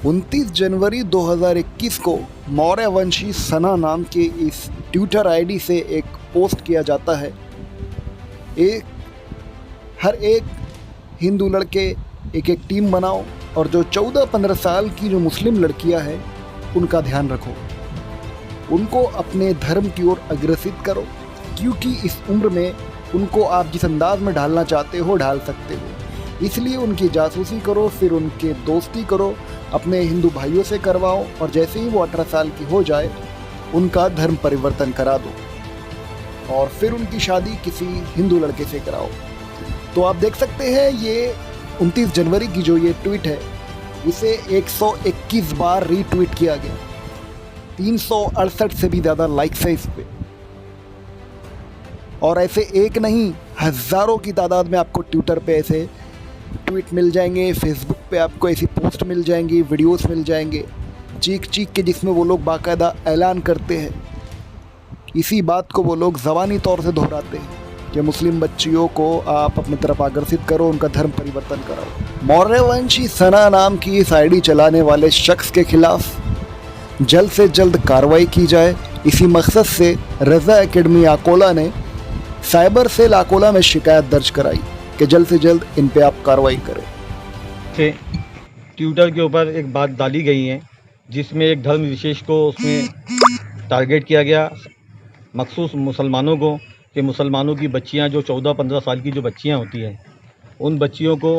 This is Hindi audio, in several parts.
29 जनवरी 2021 को मौर्यवंशी सना नाम के इस ट्विटर आईडी से एक पोस्ट किया जाता है। हर एक हिंदू लड़के एक एक टीम बनाओ और जो 14-15 साल की जो मुस्लिम लड़कियां हैं उनका ध्यान रखो, उनको अपने धर्म की ओर अग्रसित करो, क्योंकि इस उम्र में उनको आप जिस अंदाज में ढालना चाहते हो ढाल सकते हो। इसलिए उनकी जासूसी करो, फिर उनके दोस्ती करो, अपने हिंदू भाइयों से करवाओ और जैसे ही वो 18 साल की हो जाए उनका धर्म परिवर्तन करा दो और फिर उनकी शादी किसी हिंदू लड़के से कराओ। तो आप देख सकते हैं ये 29 जनवरी की जो ये ट्वीट है इसे 121 बार रीट्वीट किया गया, 368 से भी ज़्यादा लाइक्स है इस पे। और ऐसे एक नहीं हज़ारों की तादाद में आपको ट्विटर पे ऐसे ट्वीट मिल जाएंगे, फेसबुक पे आपको ऐसी पोस्ट मिल जाएंगी, वीडियोस मिल जाएंगे चीख चीख के, जिसमें वो लोग बाकायदा ऐलान करते हैं, इसी बात को वो लोग ज़बानी तौर से दोहराते हैं कि मुस्लिम बच्चियों को आप अपनी तरफ आकर्षित करो, उनका धर्म परिवर्तन कराओ। मौर्यवंशी सना नाम की इस आईडी चलाने वाले शख्स के खिलाफ जल्द से जल्द कार्रवाई की जाए। इसी मकसद से रज़ा एकेडमी अकोला ने साइबर सेल अकोला में शिकायत दर्ज कराई कि जल्द से जल्द इन पे आप कार्रवाई करें। ट्विटर के ऊपर एक बात डाली गई है जिसमें एक धर्म विशेष को उसमें टारगेट किया गया, मखसूस मुसलमानों को, कि मुसलमानों की बच्चियां जो 14-15 साल की जो बच्चियां होती हैं उन बच्चियों को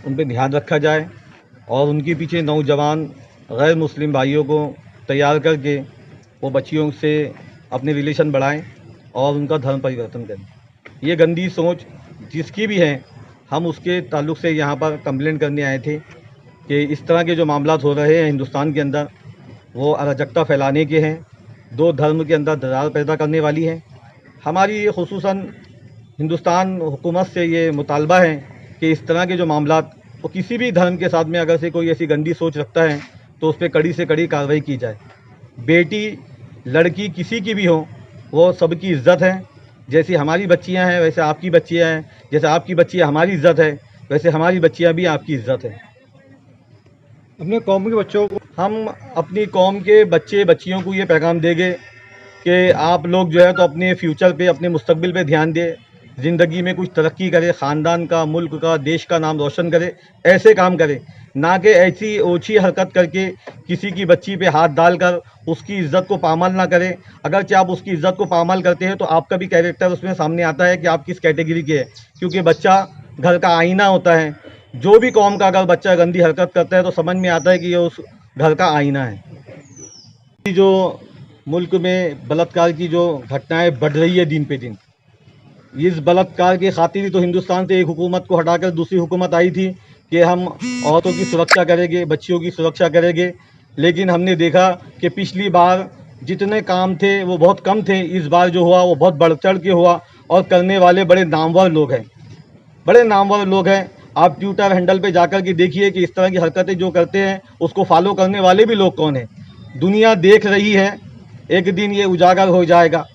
उन पे ध्यान रखा जाए और उनके पीछे नौजवान गैर मुस्लिम भाइयों को तैयार करके वो बच्चियों से अपने रिलेशन बढ़ाएं और उनका धर्म परिवर्तन करें। ये गंदी सोच जिसकी भी है, हम उसके ताल्लुक़ से यहाँ पर कंप्लेंट करने आए थे कि इस तरह के जो मामलात हो रहे हैं हिंदुस्तान के अंदर वो अराजकता फैलाने के हैं, दो धर्म के अंदर दरार पैदा करने वाली है। हमारी ये खुसूसन हिंदुस्तान हुकूमत से ये मुतालबा है कि इस तरह के जो मामलात वो किसी भी धर्म के साथ में अगर से कोई ऐसी गंदी सोच रखता है तो उस पर कड़ी से कड़ी कार्रवाई की जाए। बेटी लड़की किसी की भी हो वो सबकी इज़्ज़त है, जैसी हमारी बच्चियां हैं वैसे आपकी बच्चियां हैं, जैसे आपकी बच्चियां हमारी इज़्ज़त है वैसे हमारी बच्चियां भी आपकी इज़्ज़त है। अपने कौम के बच्चों को हम अपनी कौम के बच्चे बच्चियों को ये पैगाम देंगे कि आप लोग जो है तो अपने फ्यूचर पे, अपने मुस्तकबिल पे ध्यान दें, ज़िंदगी में कुछ तरक्की करे, ख़ानदान का, मुल्क का, देश का नाम रोशन करे, ऐसे काम करें, ना कि ऐसी ओछी हरकत करके किसी की बच्ची पे हाथ डालकर उसकी इज़्ज़त को पामाल ना करें। अगरचे आप उसकी इज़्ज़त को पामाल करते हैं तो आपका भी कैरेक्टर उसमें सामने आता है कि आप किस कैटेगरी के हैं, क्योंकि बच्चा घर का आईना होता है। जो भी कौम का अगर बच्चा गंदी हरकत करता है तो समझ में आता है कि ये उस घर का आईना है। जो मुल्क में बलात्कार की जो घटनाएं बढ़ रही है दिन पे दिन, इस बलात्कार की खातिर ही तो हिंदुस्तान से एक हुकूमत को हटाकर दूसरी हुकूमत आई थी कि हम औरतों की सुरक्षा करेंगे, बच्चियों की सुरक्षा करेंगे। लेकिन हमने देखा कि पिछली बार जितने काम थे वो बहुत कम थे, इस बार जो हुआ वो बहुत बढ़ चढ़ के हुआ और करने वाले बड़े नामवर लोग हैं, बड़े नामवर लोग हैं। आप ट्विटर हैंडल पे जाकर के देखिए कि इस तरह की हरकतें जो करते हैं उसको फॉलो करने वाले भी लोग कौन हैं। दुनिया देख रही है, एक दिन ये उजागर हो जाएगा।